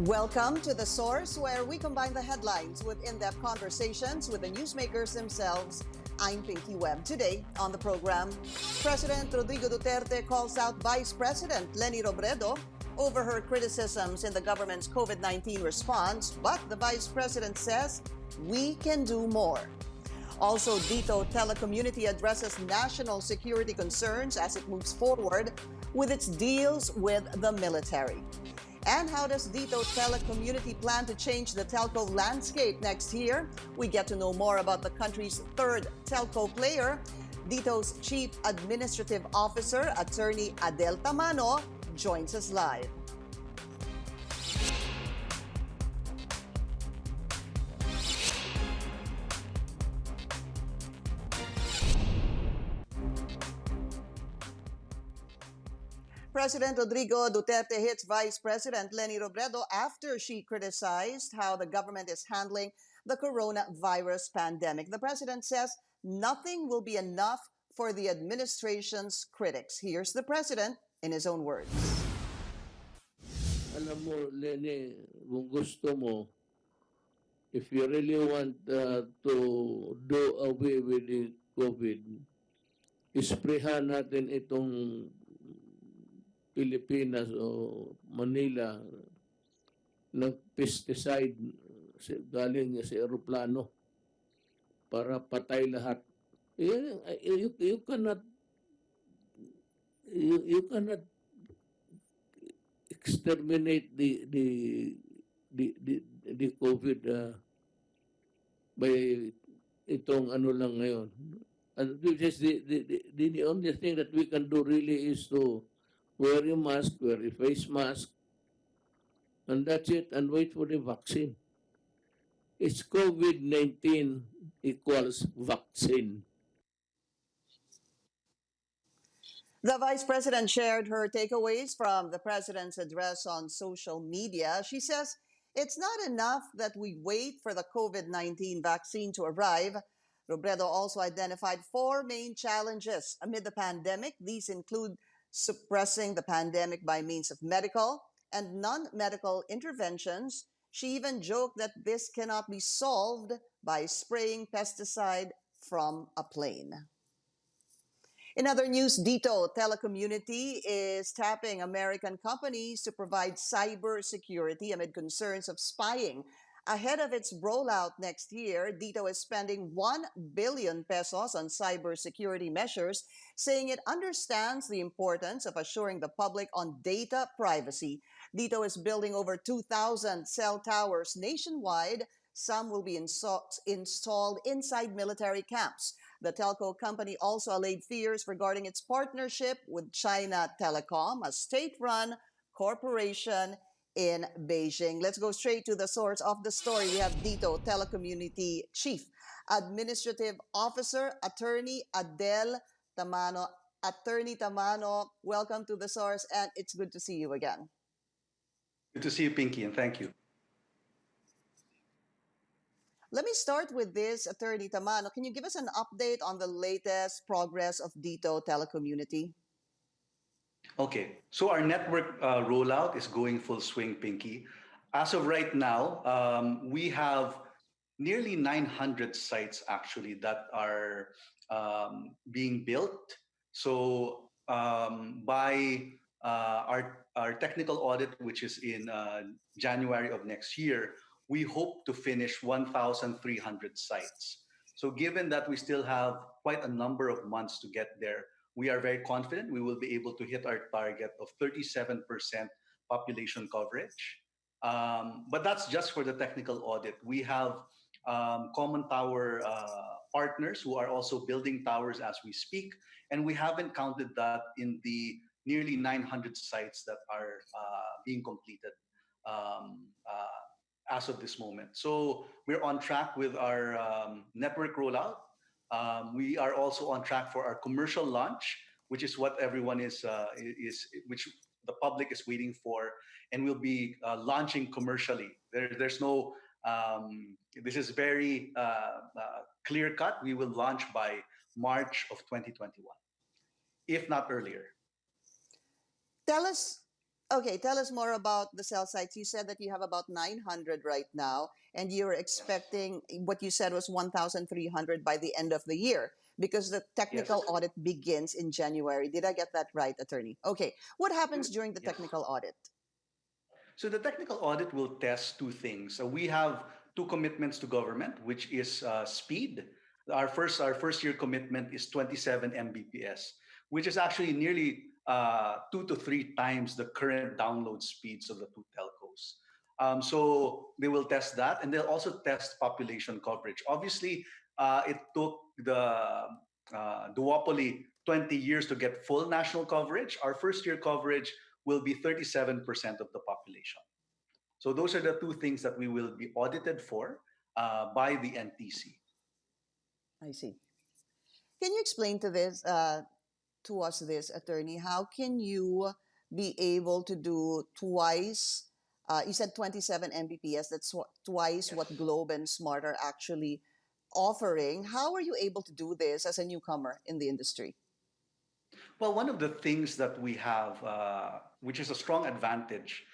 Welcome to The Source, where we combine the headlines with in-depth conversations with the newsmakers themselves. I'm Pinky Webb. Today on the program, President Rodrigo Duterte calls out Vice President Leni Robredo over her criticisms in the government's COVID-19 response, but the Vice President says we can do more. Also, Dito Telecommunity addresses national security concerns as it moves forward with its deals with the military. And how does Dito Telecommunity plan to change the telco landscape next year? We get to know more about the country's third telco player. Dito's Chief Administrative Officer, Attorney Adel Tamano, joins us live. President Rodrigo Duterte hits Vice President Leni Robredo after she criticized how the government is handling the coronavirus pandemic. The president says nothing will be enough for the administration's critics. Here's the president in his own words. Alam mo, Leni, kung gusto mo, if you really want to do away with the COVID, isprehan natin itong Pilipinas o Manila ng pesticide galing sa aeroplano para patay lahat. You cannot exterminate the COVID by itong ano lang ngayon. And this is the only thing that we can do really is to wear a mask, wear a face mask, and that's it, and wait for the vaccine. It's COVID-19 equals vaccine. The Vice President shared her takeaways from the President's address on social media. She says it's not enough that we wait for the COVID-19 vaccine to arrive. Robredo also identified four main challenges amid the pandemic. These include suppressing the pandemic by means of medical and non-medical interventions. She even joked that this cannot be solved by spraying pesticide from a plane. In other news, Dito Telecommunity is tapping American companies to provide cybersecurity amid concerns of spying. Ahead of its rollout next year, Dito is spending 1 billion pesos on cybersecurity measures, saying it understands the importance of assuring the public on data privacy. Dito is building over 2,000 cell towers nationwide. Some will be installed inside military camps. The telco company also allayed fears regarding its partnership with China Telecom, a state-run corporation in Beijing. Let's go straight to the source of the story. We have Dito Telecommunity Chief Administrative Officer, Attorney Adel Tamano. Attorney Tamano, welcome to the source, and it's good to see you again. Good to see you, Pinky, and thank you. Let me start with this, Attorney Tamano. Can you give us an update on the latest progress of Dito Telecommunity? Okay, so our network rollout is going full swing, Pinky. As of right now, we have nearly 900 sites actually that are being built. So by our technical audit, which is in January of next year, we hope to finish 1,300 sites. So given that we still have quite a number of months to get there, we are very confident we will be able to hit our target of 37% population coverage. But that's just for the technical audit. We have common tower partners who are also building towers as we speak, and we haven't counted that in the nearly 900 sites that are being completed as of this moment. So we're on track with our network rollout. We are also on track for our commercial launch, which is what everyone which the public is waiting for, and we'll be launching commercially. There's no, this is very clear cut. We will launch by March of 2021, if not earlier. Tell us Okay, tell us more about the cell sites. You said that you have about 900 right now, and you're Yes. expecting what you said was 1,300 by the end of the year because the technical Yes. audit begins in January. Did I get that right, attorney? Okay. What happens during the Yes. technical audit? So the technical audit will test two things. So we have two commitments to government, which is speed. Our first year commitment is 27 Mbps, which is actually nearly 2 to 3 times the current download speeds of the two telcos. So they will test that, and they'll also test population coverage. Obviously, it took the duopoly 20 years to get full national coverage. Our first year coverage will be 37% of the population. So those are the two things that we will be audited for by the NTC. I see. Can you explain to us this, attorney? How can you be able to do twice? You said 27 Mbps. That's twice what Yes. Globe and Smart are actually offering. How are you able to do this as a newcomer in the industry? Well, one of the things that we have, which is a strong advantage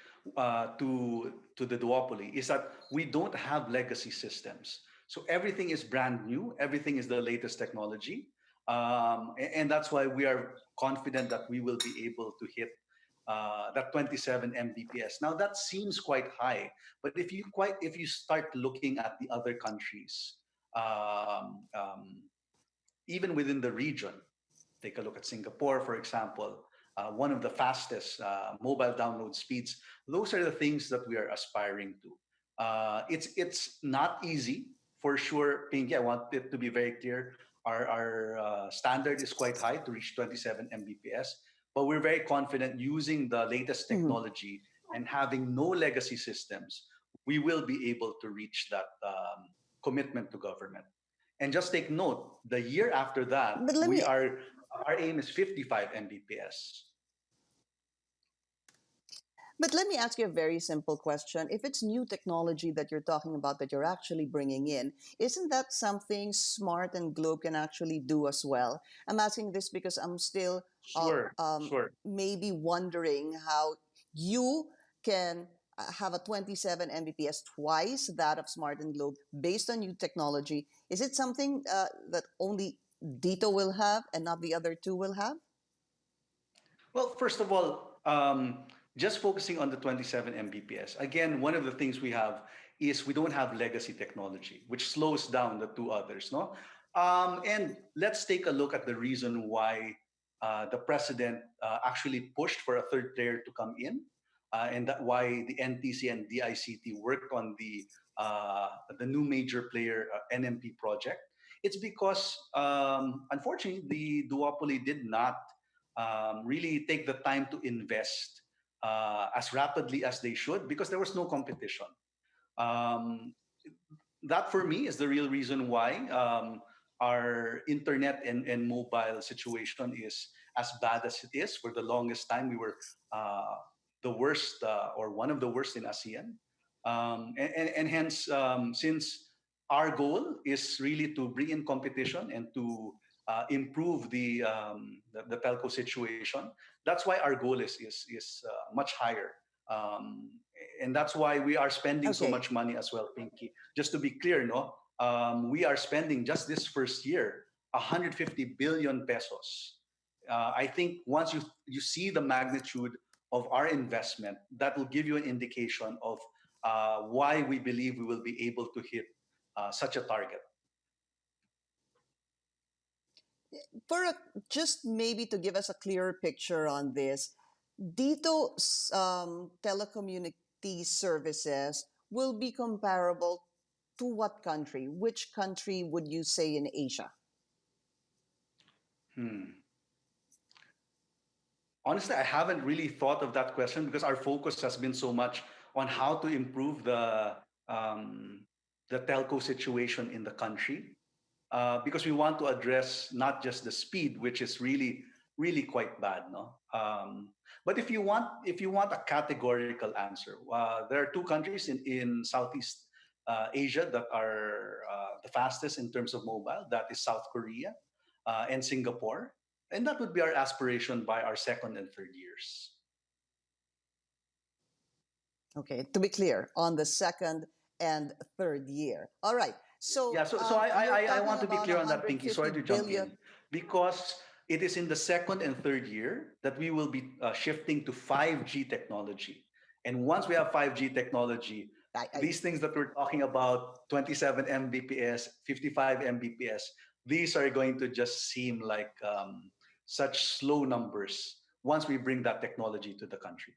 to the duopoly, is that we don't have legacy systems. So everything is brand new. Everything is the latest technology, and that's why we are confident that we will be able to hit that 27 Mbps. Now that seems quite high, but if you start looking at the other countries, um, um, even within the region. Take a look at Singapore, for example, one of the fastest mobile download speeds. Those are the things that we are aspiring to. It's not easy for sure, Pinky. I want it to be very clear. Our standard is quite high to reach 27 Mbps, but we're very confident using the latest Mhm. technology and having no legacy systems, we will be able to reach that commitment to government. And just take note, the year after that, But let we me are our aim is 55 Mbps. But let me ask you a very simple question. If it's new technology that you're talking about that you're actually bringing in, isn't that something Smart and Globe can actually do as well? I'm asking this because I'm still Sure, sure. maybe wondering how you can have a 27 Mbps twice that of Smart and Globe based on new technology. Is it something that only Dito will have and not the other two will have? Well, first of all, just focusing on the 27 Mbps. Again, one of the things we have is we don't have legacy technology, which slows down the two others. No, and let's take a look at the reason why the president actually pushed for a third player to come in, and that why the NTC and DICT worked on the new major player NMP project. It's because unfortunately the duopoly did not really take the time to invest as rapidly as they should because there was no competition. Um, that for me is the real reason why our internet and mobile situation is as bad as it is. For the longest time, we were uh, the worst or one of the worst in ASEAN. And hence, since our goal is really to bring in competition and to improve the telco situation, that's why our goal is much higher. Um, and that's why we are spending so Okay. much money as well, Pinky. Just to be clear, no, we are spending just this first year 150 billion pesos. I think once you see the magnitude of our investment, that will give you an indication of why we believe we will be able to hit such a target. For just maybe to give us a clearer picture on this, Dito's telecommunity services will be comparable to what country? Which country would you say in Asia? Hmm. Honestly, I haven't really thought of that question because our focus has been so much on how to improve um, the telco situation in the country because we want to address not just the speed, which is really quite bad, no. But if you want a categorical answer, there are two countries in Southeast Asia that are the fastest in terms of mobile. That is South Korea and Singapore, and that would be our aspiration by our second and third years. Okay, to be clear, on the second and third year. All right. So Yeah, so you're I talking want to be about clear on that, Pinky. 150 Sorry to jump billion. in, because it is in the second and third year that we will be shifting to 5G technology. And once we have 5G technology, I these things that we're talking about, 27 Mbps, 55 Mbps, these are going to just seem like such slow numbers once we bring that technology to the country.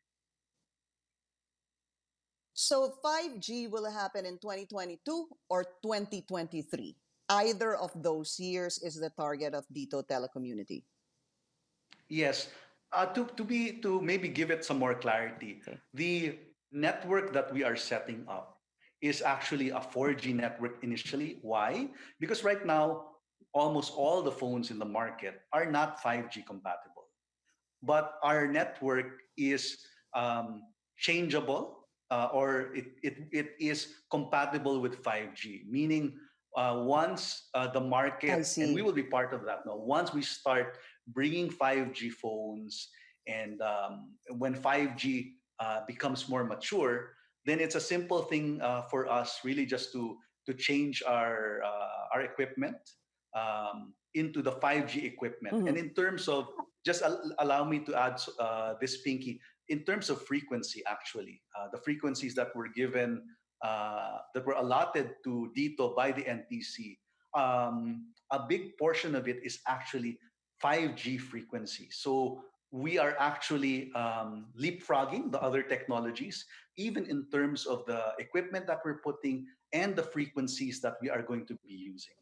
So 5G will happen in 2022 or 2023. Either of those years is the target of Dito Telecommunity. Yes. To maybe give it some more clarity, Okay. the network that we are setting up is actually a 4G network initially. Why? Because right now, almost all the phones in the market are not 5G compatible, but our network is changeable, or it is compatible with 5G, meaning once the I market, and we see. will be part of that now, once we start bringing 5G phones, and when 5G becomes more mature, then it's a simple thing for us really just to change our equipment into the 5G equipment. And Mhm. in terms of, just allow me to add this, Pinky. In terms of frequency, actually, the frequencies that were given, that were allotted to Dito by the NTC, a big portion of it is actually 5G frequency. So we are actually leapfrogging the other technologies, even in terms of the equipment that we're putting and the frequencies that we are going to be using.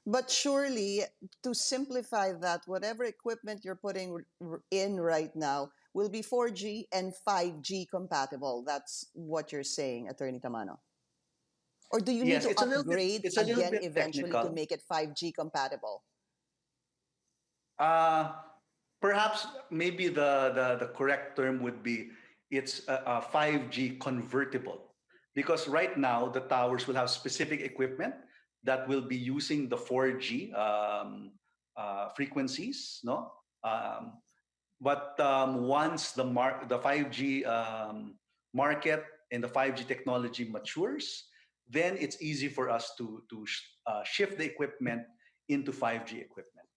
But surely, to simplify that, whatever equipment you're putting in right now will be 4G and 5G compatible. That's what you're saying, Attorney Tamano. Or do you need Yes, to upgrade it's a little again bit eventually to technical. make it 5G compatible? Uh, Perhaps maybe the correct term would be it's a 5G convertible, because right now the towers will have specific equipment that will be using the 4G frequencies, no? But once the 5G market and the 5G technology matures, then it's easy for us to shift the equipment into 5G equipment.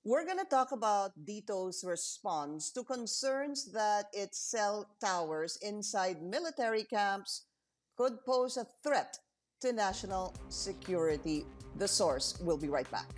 We're going to talk about Dito's response to concerns that its cell towers inside military camps could pose a threat to national security. The source will be right back.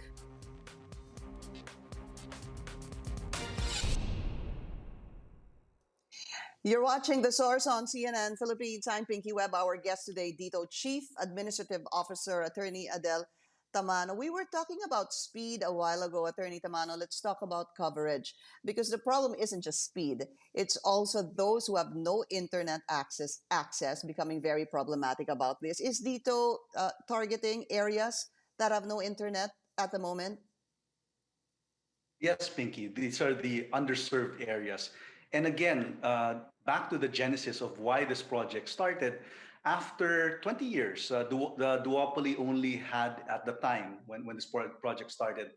You're watching The Source on CNN Philippines. I'm Pinky Webb. Our guest today, Dito Chief Administrative Officer, Attorney Adel Tamano. We were talking about speed a while ago, Attorney Tamano. Let's talk about coverage, because the problem isn't just speed. It's also those who have no internet access becoming very problematic about this. Is Dito targeting areas that have no internet at the moment? Yes, Pinky, these are the underserved areas. And again, back to the genesis of why this project started. After 20 years, the duopoly only had, at the time when this project started,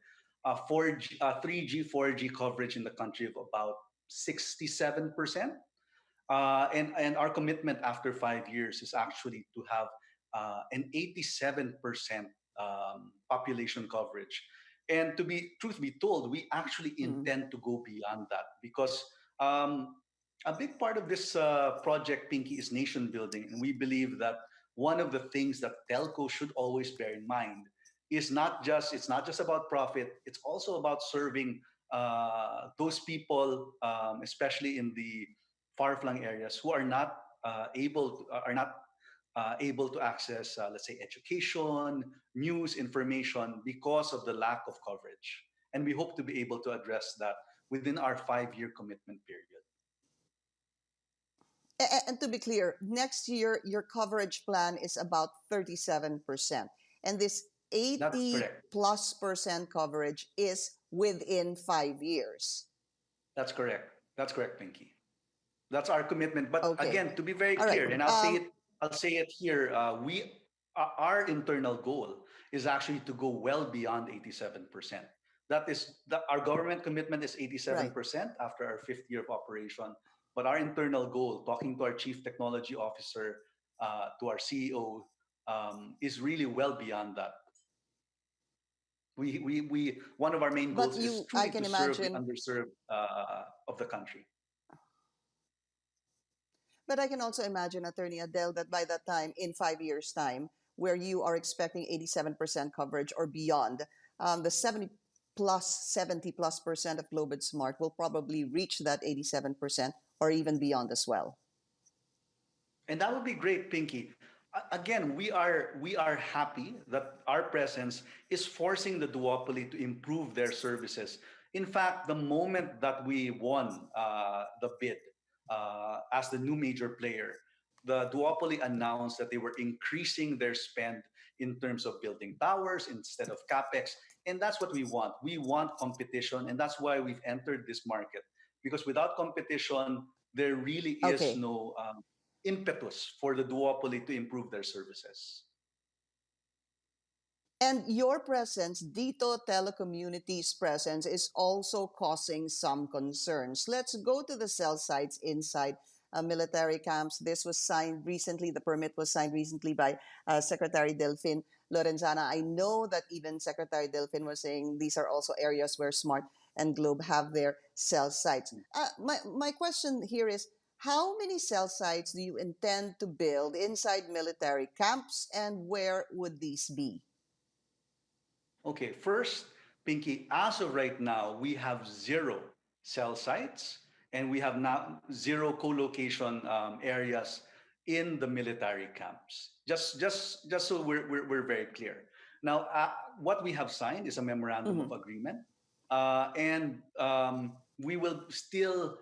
3G, 4G coverage in the country of about 67%. And our commitment after 5 years is actually to have an 87% population coverage. And to be truth be told, we actually Mm. intend to go beyond that, because um, a big part of this project, Pinky, is nation building, and we believe that one of the things that telco should always bear in mind is not just about profit. It's also about serving those people, especially in the far-flung areas, who are not able to access, let's say, education, news, information, because of the lack of coverage. And we hope to be able to address that within our 5-year commitment period. And to be clear, next year your coverage plan is about 37%. And this That's 80 correct. plus percent coverage is within 5 years. That's correct. That's correct, Pinky. That's our commitment. But Okay. again, to be very All right. clear, and I'll say it here. Our internal goal is actually to go well beyond 87%. Our government commitment is Right. 87% after our fifth year of operation. But our internal goal, talking to our chief technology officer, to our CEO, is really well beyond that. We one of our main But goals is I truly can to serve the imagine, underserved of the country. but I can also imagine, Attorney Adele, that by that time, in 5 years' time, where you are expecting 87% coverage or beyond, the 70 plus percent of Global Smart will probably reach that 87% or even beyond as well. And that would be great, Pinky. Again, we are happy that our presence is forcing the duopoly to improve their services. In fact, the moment that we won the bid as the new major player, the duopoly announced that they were increasing their spend in terms of building towers instead of capex, and that's what we want. We want competition, and that's why we've entered this market. Because without competition, there really is Okay. no impetus for the duopoly to improve their services. And your presence, Dito Telecommunity's presence, is also causing some concerns. Let's go to the cell sites inside military camps. This was signed recently, the permit was signed recently by Secretary Delfin Lorenzana. I know that even Secretary Delfin was saying these are also areas where Smart and Globe have their cell sites. My question here is, how many cell sites do you intend to build inside military camps, and where would these be? Okay, first, Pinky, as of right now, we have zero cell sites and we have now zero co-location areas in the military camps. Just so we're very clear. Now, what we have signed is a memorandum of Mhm. agreement, and we will still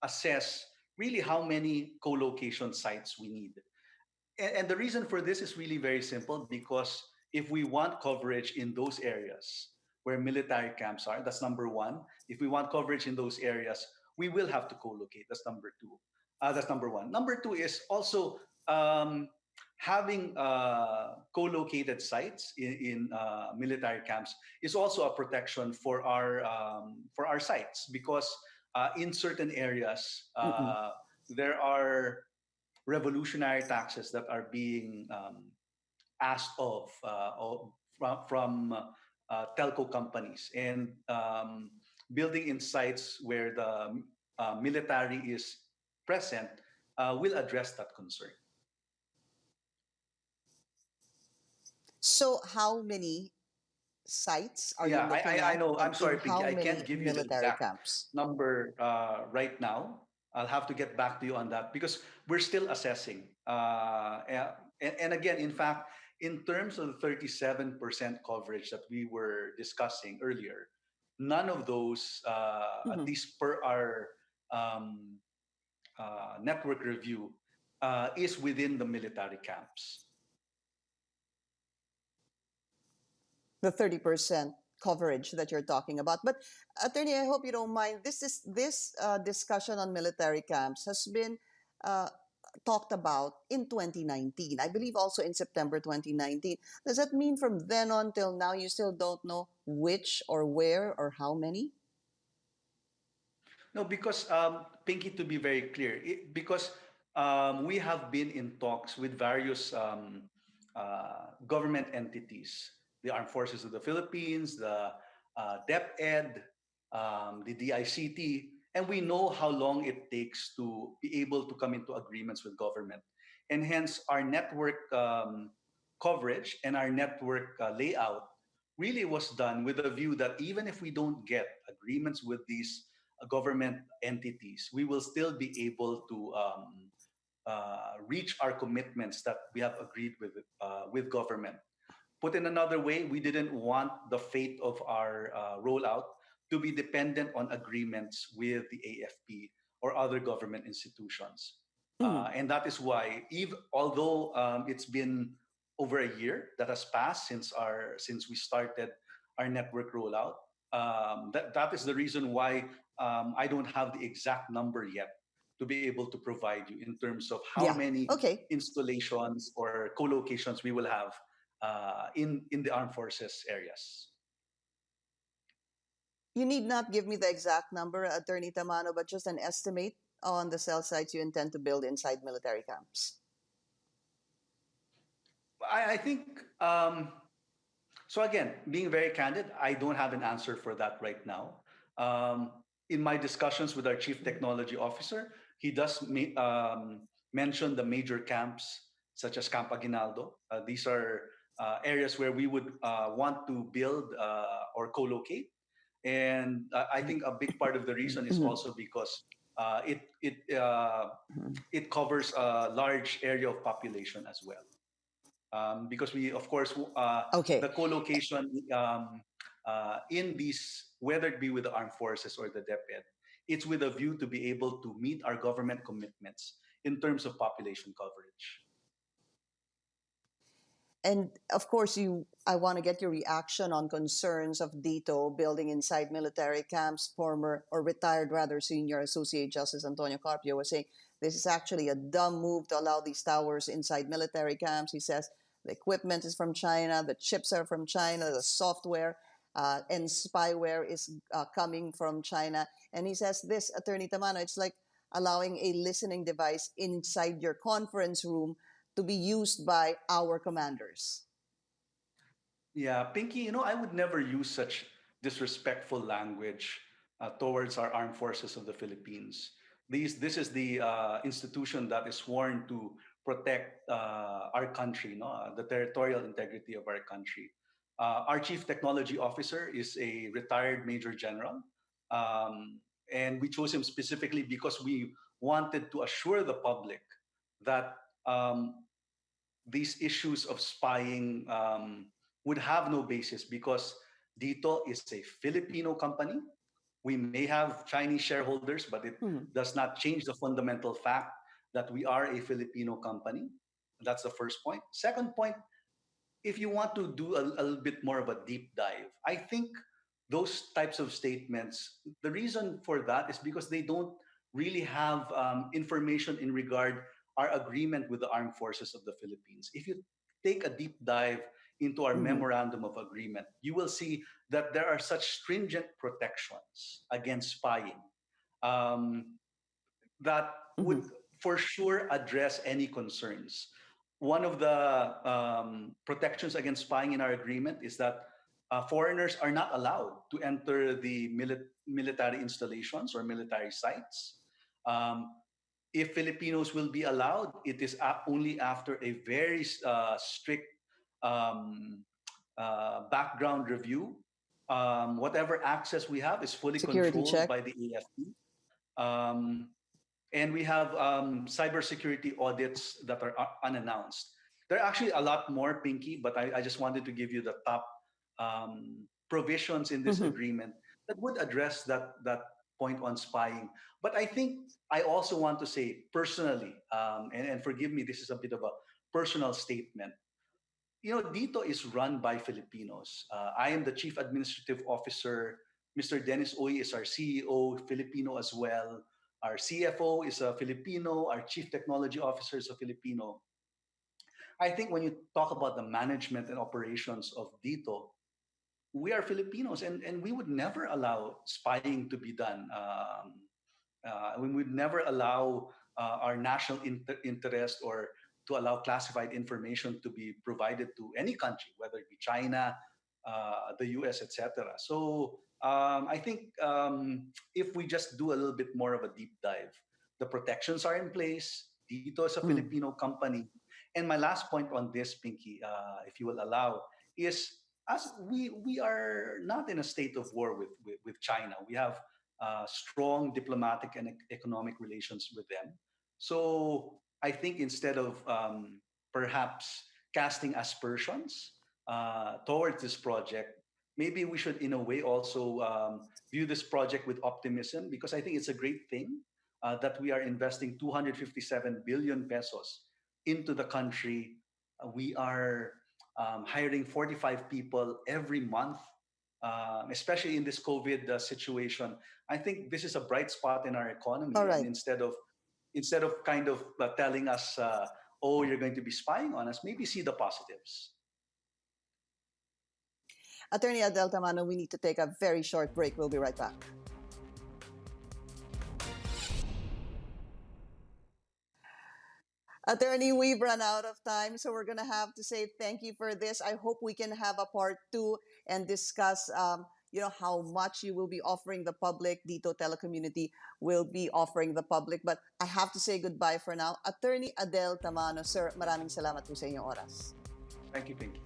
assess really how many co-location sites we need. And the reason for this is really very simple, because if we want coverage in those areas where military camps are, that's number one. If we want coverage in those areas, we will have to co-locate. That's number two. That's number one. Number two is also um, having co-located sites in military camps is also a protection for our sites, because in certain areas Mm-mm. there are revolutionary taxes that are being asked from telco companies, and building in sites where the military is present will address that concern. So, how many sites are you Yeah, looking I at, know. and I'm in sorry, Pinky. how I can't many give you the military exact camps? number right now. I'll have to get back to you on that because we're still assessing. And again, in fact, in terms of the 37% coverage that we were discussing earlier, none of those, at Mhm. least per our um, network review, is within the military camps. The 30% coverage that you're talking about. But, Attorney, I hope you don't mind. This discussion on military camps has been uh, talked about in 2019. I believe also in September 2019. Does that mean from then on till now you still don't know which or where or how many? No, because Pinky, to be very clear, because we have been in talks with various government entities, the Armed Forces of the Philippines, the DepEd, the DICT, and we know how long it takes to be able to come into agreements with government. And hence, our network coverage and our network layout really was done with a view that even if we don't get agreements with these government entities, we will still be able to reach our commitments that we have agreed with government. Put in another way, we didn't want the fate of our rollout to be dependent on agreements with the AFP or other government institutions. Mhm. And that is why, although it's been over a year that has passed since we started our network rollout, that is the reason why I don't have the exact number yet to be able to provide you in terms of how Yeah. many Okay. installations or co-locations we will have in the armed forces areas. You need not give me the exact number, Attorney Tamano, but just an estimate on the cell sites you intend to build inside military camps. I think so. Again, being very candid, I don't have an answer for that right now. Um, in my discussions with our chief technology officer, he does mention the major camps such as Camp Aguinaldo. These are areas where we would want to build or co-locate, and I think a big part of the reason is Mhm. also because it covers a large area of population as well. Because we, of course, the Okay. co-location in these, whether it be with the armed forces or the DepEd, it's with a view to be able to meet our government commitments in terms of population coverage. And of course, I want to get your reaction on concerns of Dito building inside military camps. Former or retired, rather, Senior Associate Justice Antonio Carpio was saying this is actually a dumb move to allow these towers inside military camps. He says the equipment is from China, the chips are from China, the software and spyware is coming from China. And he says this, Attorney Tamano, it's like allowing a listening device inside your conference room to be used by our commanders. Yeah, Pinky, I would never use such disrespectful language towards our armed forces of the Philippines. This is the institution that is sworn to protect our country, no? The territorial integrity of our country. Our chief technology officer is a retired major general, um, and we chose him specifically because we wanted to assure the public that these issues of spying would have no basis because Dito is a Filipino company. We may have Chinese shareholders, but it Mhm. does not change the fundamental fact that we are a Filipino company. That's the first point. Second point, if you want to do a little bit more of a deep dive, I think those types of statements, the reason for that is because they don't really have information in regard our agreement with the armed forces of the Philippines. If you take a deep dive into our Mhm. memorandum of agreement, you will see that there are such stringent protections against spying um, that would Mhm. for sure address any concerns. One of the protections against spying in our agreement is that foreigners are not allowed to enter the military installations or military sites. Um, if Filipinos will be allowed, it is only after a very strict um, background review. Whatever access we have is fully Security controlled check. by the AFP. Um, and we have cybersecurity audits that are unannounced. There are actually a lot more, Pinky, but I just wanted to give you the top provisions in this Mhm. agreement that would address that point on spying. But I think I also want to say personally, and forgive me, this is a bit of a personal statement. Dito is run by Filipinos. I am the chief administrative officer. Mr. Dennis Uy is our CEO, Filipino as well. Our CFO is a Filipino. Our chief technology officer is a Filipino. I think when you talk about the management and operations of Dito, we are Filipinos, and we would never allow spying to be done. We would never allow our national interest or to allow classified information to be provided to any country, whether it be China, the US, etc. So I think if we just do a little bit more of a deep dive, the protections are in place. Dito is a Mhm. Filipino company. And my last point on this, Pinky, if you will allow, is as we are not in a state of war with China. We have strong diplomatic and economic relations with them. So I think instead of perhaps casting aspersions towards this project, maybe we should, in a way, also view this project with optimism because I think it's a great thing that we are investing 257 billion pesos into the country. We are hiring 45 people every month, especially in this COVID situation. I think this is a bright spot in our All economy, and right. instead of kind of telling us, "Oh, you're going to be spying on us," maybe see the positives. Attorney Adel Tamano, we need to take a very short break. We'll be right back. Attorney, we've run out of time, so we're going to have to say thank you for this. I hope we can have a part two and discuss, how much you will be offering the public, Dito Telecommunity will be offering the public. But I have to say goodbye for now. Attorney Adel Tamano, sir, maraming salamat po sa inyong oras. Thank you, Pinky.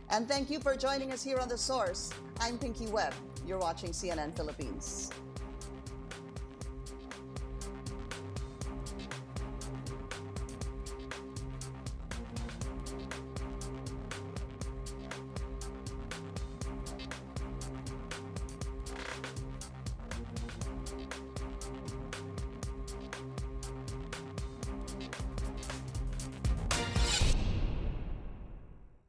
And thank you for joining us here on The Source. I'm Pinky Webb. You're watching CNN Philippines.